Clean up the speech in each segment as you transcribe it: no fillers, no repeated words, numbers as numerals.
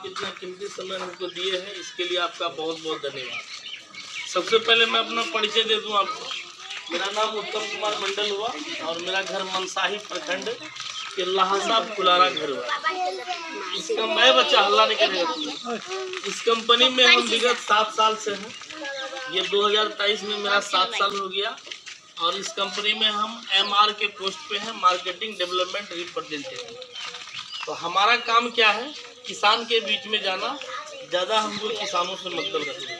आप इतना कीमती समय हमको दिए हैं, इसके लिए आपका बहुत बहुत धन्यवाद। सबसे पहले मैं अपना परिचय दे दूं आपको। मेरा नाम उत्तम कुमार मंडल हुआ और मेरा घर मनसाही प्रखंड के लहासा फुलारा घर हुआ। इसका मैं बच्चा हल्ला नहीं करेगा। इस कंपनी में हम विगत 7 साल से हैं। ये 2023 में मेरा 7 साल हो गया और इस कंपनी में हम MR के पोस्ट पे हैं, मार्केटिंग डेवलपमेंट रिप्रेजेंटेटिव। तो हमारा काम क्या है, किसान के बीच में जाना। ज़्यादा हमको किसानों से मतलब रखना है।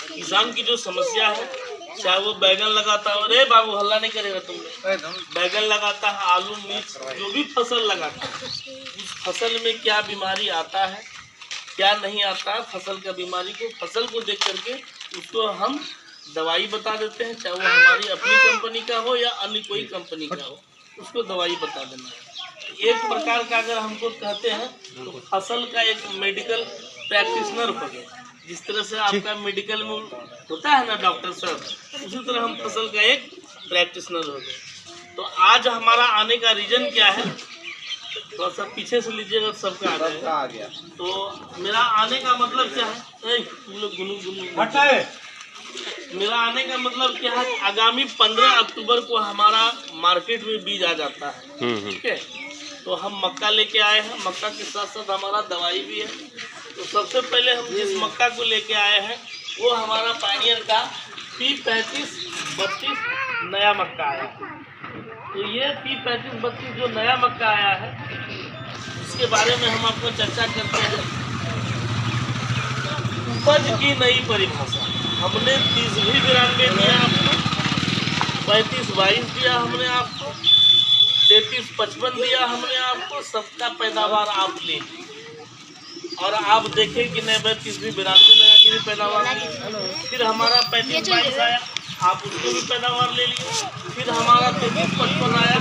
किसान की जो समस्या है, चाहे वो बैगन लगाता हो, अरे बाबू हल्ला नहीं करेगा तुमने, बैगन लगाता है, आलू मिर्च जो भी फसल लगाता है, उस फसल में क्या बीमारी आता है क्या नहीं आता है, फसल का बीमारी को, फसल को देख करके उसको हम दवाई बता देते हैं। चाहे वो हमारी अपनी कंपनी का हो या अन्य कोई कंपनी का हो, उसको दवाई बता देना है। एक प्रकार का अगर हमको कहते हैं तो फसल का एक मेडिकल प्रैक्टिशनर हो गया। जिस तरह से आपका मेडिकल में होता है ना डॉक्टर साहब, उसी तरह हम फसल का एक प्रैक्टिशनर हो गए। तो आज हमारा आने का रीजन क्या है, थोड़ा सा पीछे से लीजिएगा, सबका आ गया। तो मेरा आने का मतलब क्या है, तुम लोग गुनू मेरा आने का मतलब क्या है, आगामी 15 अक्टूबर को हमारा मार्केट में बीज आ जाता है। ठीक है, तो हम मक्का लेके आए हैं। मक्का के साथ साथ हमारा दवाई भी है। तो सबसे पहले हम जिस मक्का को लेके आए हैं वो हमारा पायनियर का P3532 नया मक्का आया है। तो ये P3532 जो नया मक्का आया है, उसके बारे में हम आपको चर्चा करते हैं। उपज की नई परिभाषा हमने 30-92 दिया आपको, 35-22 दिया हमने आपको, 33-55 दिया हमने आपको। सबका पैदावार आप ले और आप देखें कि नहीं भाई 30-92 लगा के भी पैदावार ली। फिर हमारा 35-22 आया, आप उसको भी पैदावार ले लिए। फिर हमारा 33-55 आया,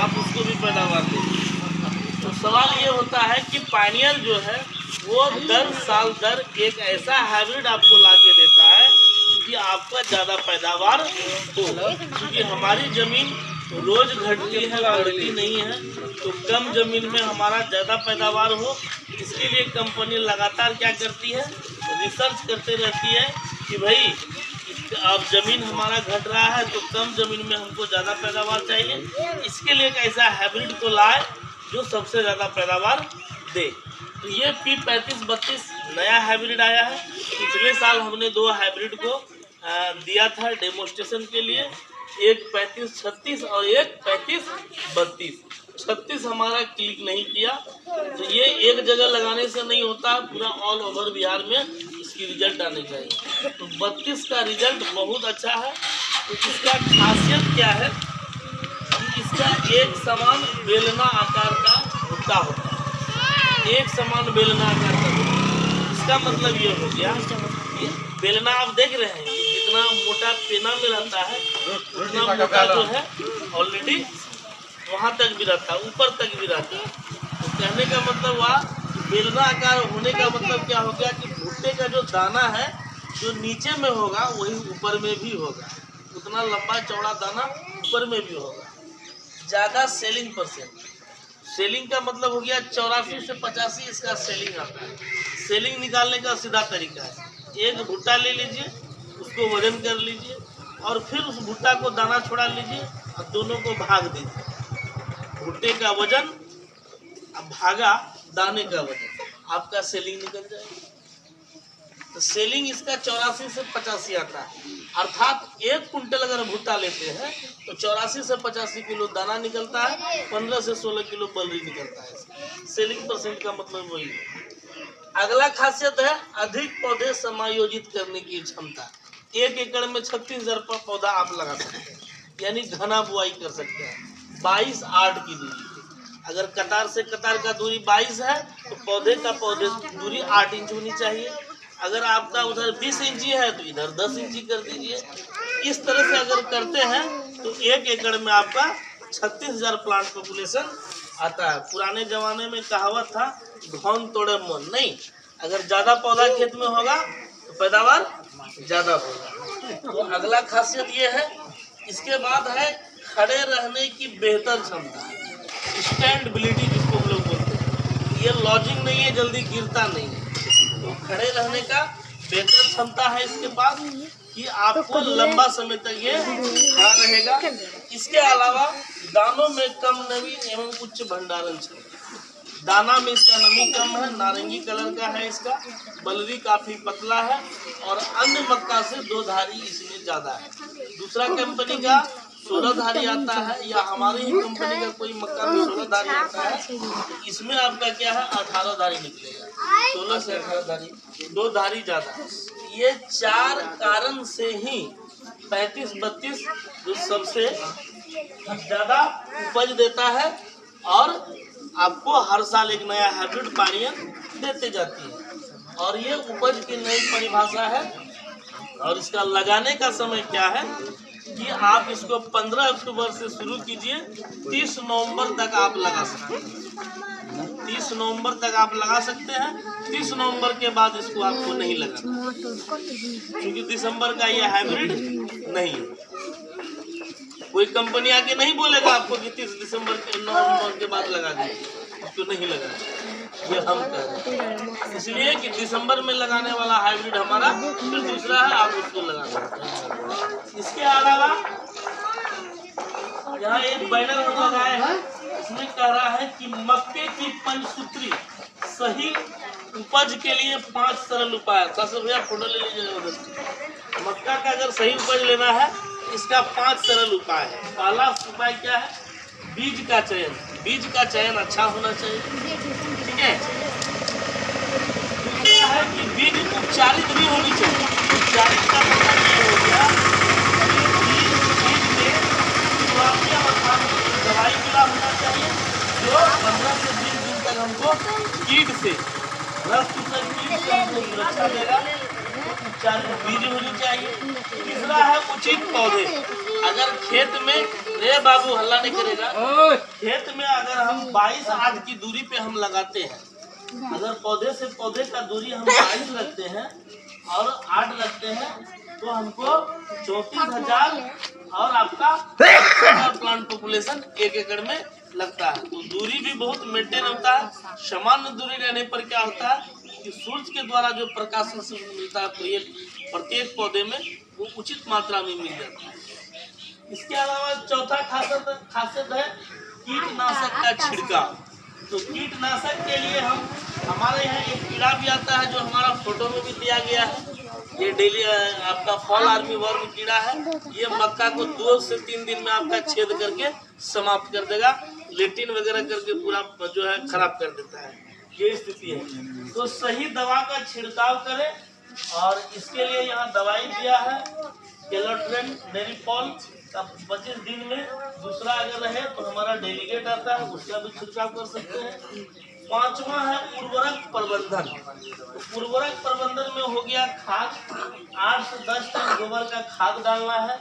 आप उसको भी पैदावार ले लिए। तो सवाल ये होता है कि पायनियर जो है वो दर साल दर एक ऐसा हाइब्रिड आपको ला के देता है कि आपका ज़्यादा पैदावार हो। क्योंकि हमारी ज़मीन रोज घटती है, बढ़ती नहीं है। तो कम ज़मीन में हमारा ज़्यादा पैदावार हो, इसके लिए कंपनी लगातार क्या करती है, रिसर्च करते रहती है कि भाई अब ज़मीन हमारा घट रहा है तो कम ज़मीन में हमको ज़्यादा पैदावार चाहिए। इसके लिए एक ऐसा हाइब्रिड को लाए जो सबसे ज़्यादा पैदावार दे। तो ये P3532 नया हाइब्रिड आया है। पिछले साल हमने 2 हाइब्रिड को दिया था डेमोस्ट्रेशन के लिए, एक 35-36 और एक 35-32। 36 हमारा क्लिक नहीं किया। तो ये एक जगह लगाने से नहीं होता, पूरा ऑल ओवर बिहार में इसकी रिजल्ट आने चाहिए। तो 32 का रिजल्ट बहुत अच्छा है। तो इसका खासियत क्या है, इसका एक समान बेलना आकार का भुट्टा होता है। एक समान बेलना आकार का भुट्टा, इसका मतलब ये हो गया, बेलना आप देख रहे हैं जितना मोटा पेना में रहता है उतना मोटा जो है ऑलरेडी वहाँ तक भी रहता है, ऊपर तक भी रहता है। तो कहने का मतलब हुआ बेलना आकार होने का मतलब क्या हो गया कि भुट्टे का जो दाना है जो नीचे में होगा वही ऊपर में भी होगा, उतना लंबा चौड़ा दाना ऊपर में भी होगा। ज़्यादा सेलिंग परसेंट, सेलिंग का मतलब हो गया 84 से 85 इसका सेलिंग आता है। सेलिंग निकालने का सीधा तरीका है, एक भुट्टा ले लीजिए, उसको वजन कर लीजिए और फिर उस भुट्टा को दाना छोड़ा लीजिए और दोनों को भाग दीजिए। भुट्टे का वजन अब भागा दाने का वजन, आपका सेलिंग निकल जाएगा। तो सेलिंग इसका 84 से 85 आता है। अर्थात 1 कुंटल अगर भुट्टा लेते हैं तो 84 से 85 किलो दाना निकलता है, 15 से 16 किलो बलरी निकलता है। सेलिंग परसेंट का मतलब वही है। अगला खासियत है अधिक पौधे समायोजित करने की क्षमता। 1 एकड़ में 36,000 पौधा आप लगा सकते हैं, यानी घना बुआई कर सकते हैं। 22-8 की दूरी, अगर कतार से कतार का दूरी 22 है तो पौधे का पौधे दूरी 8 इंच होनी चाहिए। अगर आपका उधर 20 इंची है तो इधर 10 इंची कर दीजिए। इस तरह से अगर करते हैं तो 1 एकड़ में आपका 36,000 प्लांट पॉपुलेशन आता है। पुराने जमाने में कहावत था धौन तोड़े मन, नहीं, अगर ज़्यादा पौधा खेत में होगा तो पैदावार ज़्यादा होगा। तो अगला खासियत ये है। इसके बाद है खड़े रहने की बेहतर क्षमता, स्टैंडबिलिटी जिसको हम लोग बोलते हैं। ये लॉजिंग नहीं है, जल्दी गिरता नहीं है। तो खड़े रहने का बेहतर क्षमता है इसके पास कि आपको लंबा समय तक ये खड़ा रहेगा। इसके अलावा दानों में कम नमी एवं उच्च भंडारण क्षमता। दाना में इसका नमी कम है, नारंगी कलर का है, इसका बलरी काफी पतला है और अन्य मक्का से 2 धारी इसमें ज्यादा है। दूसरा कंपनी का 16 धारी आता है, या हमारी ही कंपनी का कोई मक्का में 16 धारी आता है, इसमें आपका क्या है 18 धारी निकलेगा। 16 से 18 धारी, 2 धारी ज्यादा। ये 4 कारण से ही 35-32 जो सबसे ज्यादा उपज देता है और आपको हर साल एक नया हाइब्रिड पारियन देते जाती है। और ये उपज की नई परिभाषा है। और इसका लगाने का समय क्या है कि आप इसको 15 अक्टूबर से शुरू कीजिए, 30 नवंबर तक आप लगा सकते हैं। 30 नवंबर तक आप लगा सकते हैं। 30 नवंबर के बाद इसको आपको नहीं लगाना, क्योंकि दिसंबर का ये हाइब्रिड नहीं है। कोई कंपनी आके नहीं बोलेगा आपको कि 30 दिसंबर के नवंबर के बाद लगा दीजिए, इसको नहीं लगाना। ये हम कह रहे हैं इसलिए कि दिसंबर में लगाने वाला हाइब्रिड हमारा फिर दूसरा है, आप उसको लगा सकते हैं। इसके अलावा यहाँ एक बैनर हम लगाए हैं, इसमें कह रहा है कि मक्के की पंचसूत्री सही उपज के लिए 5 सरल उपाय। सबसे भैया फोटो ले लीजिएगा। मक्का का अगर सही उपज लेना है, इसका 5 सरल उपाय है। पहला उपाय क्या है? बीज का चयन। बीज का चयन अच्छा होना चाहिए, ठीक है। दूसरा है कि बीज उपचारित भी होनी चाहिए। उपचारित का मतलब ये हो गया कि बीज में शुरुआती अवस्था में दवाई मिला होना चाहिए, जो 15 से 20 दिन तक हमको कीट से हमको सुरक्षा देगा। उपचारित बीज होनी चाहिए। तीसरा है उचित पौधे। अगर खेत में, रे बाबू हल्ला नहीं करेगा, खेत में अगर हम 22-8 की दूरी पे हम लगाते हैं, अगर पौधे से पौधे का दूरी हम 22 रखते हैं और 8 रखते हैं, तो हमको 34,000 और आपका प्लांट पॉपुलेशन 1 एकड़ में लगता है। तो दूरी भी बहुत मेंटेन होता है। सामान्य दूरी रहने पर क्या होता है कि सूर्य के द्वारा जो प्रकाश मिलता है प्रत्येक पौधे में, वो उचित मात्रा में मिल जाता है। इसके अलावा चौथा खासियत है कीटनाशक का छिड़काव। तो कीटनाशक के लिए हमारे यहाँ एक कीड़ा भी आता है, जो हमारा फोटो में भी दिया गया है। ये डेली आपका फॉल आर्मी वर्म कीड़ा है। ये मक्का को 2 से 3 दिन में आपका छेद करके समाप्त कर देगा, लेटिन वगैरह करके पूरा जो है खराब कर देता है। ये स्थिति है। तो सही दवा का छिड़काव करें, और इसके लिए यहाँ दवाई दिया है केलोट्रेन नेरिपॉल का 25 दिन में। दूसरा अगर रहे तो हमारा डेलीगेट आता है, उसका भी छिड़काव कर सकते हैं। 5वां है उर्वरक प्रबंधन। तो उर्वरक प्रबंधन में हो गया खाद। 8 से 10 टन गोबर का खाद डालना है।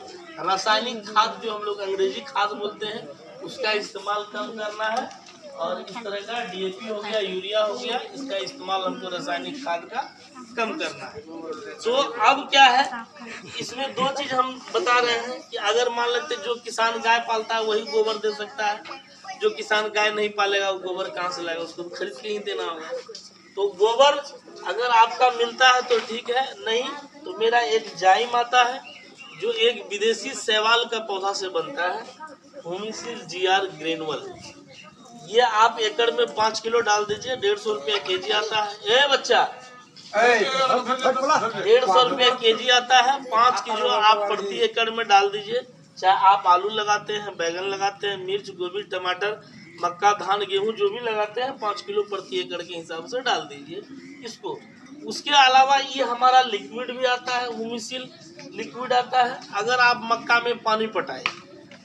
रासायनिक खाद जो हम लोग अंग्रेजी खाद बोलते हैं, उसका इस्तेमाल कम करना है। और इस तरह का DAP हो गया, यूरिया हो गया, इसका इस्तेमाल हमको रासायनिक खाद का कम करना है। तो अब क्या है, इसमें 2 चीज हम बता रहे हैं कि अगर मान लेते जो किसान गाय पालता है वही गोबर दे सकता है। जो किसान गाय नहीं पालेगा वो गोबर कहाँ से लाएगा? उसको खरीद के ही देना होगा। तो गोबर अगर आपका मिलता है तो ठीक है, नहीं तो मेरा एक जाइम आता है, जो एक विदेशी शैवाल का पौधा से बनता है, हुमिसिल GR ग्रेनुअल। ये आप एकड़ में 5 किलो डाल दीजिए, 150 रुपया केजी आता है। ए बच्चा, 150 रुपया केजी आता है। 5 किलो आप प्रति एकड़ में डाल दीजिए। चाहे आप आलू लगाते हैं, बैगन लगाते हैं, मिर्च, गोभी, टमाटर, मक्का, धान, गेहूं जो भी लगाते हैं, 5 किलो प्रति एकड़ के हिसाब से डाल दीजिए इसको। उसके अलावा ये हमारा लिक्विड भी आता है, हुमिसिल लिक्विड आता है। अगर आप मक्का में पानी पटाए,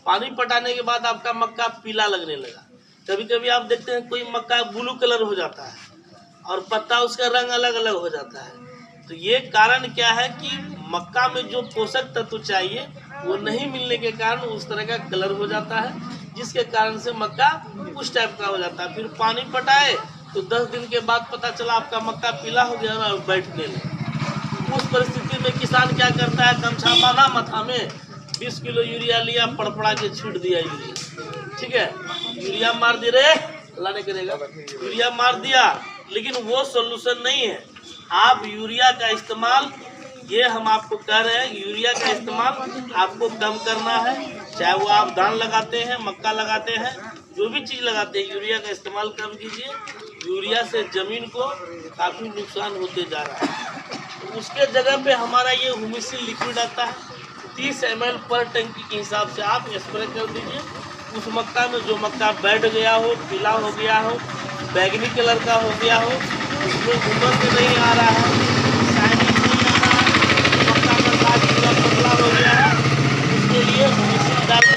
पानी पटाने के बाद आपका मक्का पीला लगने लगा, कभी कभी आप देखते हैं कोई मक्का ब्लू कलर हो जाता है और पत्ता उसका रंग अलग अलग हो जाता है, तो ये कारण क्या है कि मक्का में जो पोषक तत्व चाहिए वो नहीं मिलने के कारण उस तरह का कलर हो जाता है, जिसके कारण से मक्का उस टाइप का हो जाता है। फिर पानी पटाए तो 10 दिन के बाद पता चला आपका मक्का पीला हो गया और बैठने लगा। उस परिस्थिति में किसान क्या करता है, गमछा बांधा माथा में, 20 किलो यूरिया लिया, पड़पड़ा के छीट दिया यूरिया, ठीक है, यूरिया मार दे रहे अल्लाह नहीं करेगा। यूरिया मार दिया, लेकिन वो सोल्यूशन नहीं है। आप यूरिया का इस्तेमाल, ये हम आपको कह रहे हैं, यूरिया का इस्तेमाल आपको कम करना है। चाहे वो आप धान लगाते हैं, मक्का लगाते हैं, जो भी चीज़ लगाते हैं, यूरिया का इस्तेमाल कम कीजिए। यूरिया से ज़मीन को काफ़ी नुकसान होते जा रहा है। तो उसके जगह पे हमारा ये ह्यूमिसिल लिक्विड आता है, 30 ml पर टंकी के हिसाब से आप स्प्रे कर दीजिए। उस मक्का में जो मक्का बैठ गया हो, पीला हो गया हो, बैगनी कलर का हो गया हो, उसमें उमस नहीं आ रहा है, शाइनिंग नहीं आ रहा है, मक्का का साइज पूरा पतला हो गया है, उसके लिए ह्यूमिसिल डाल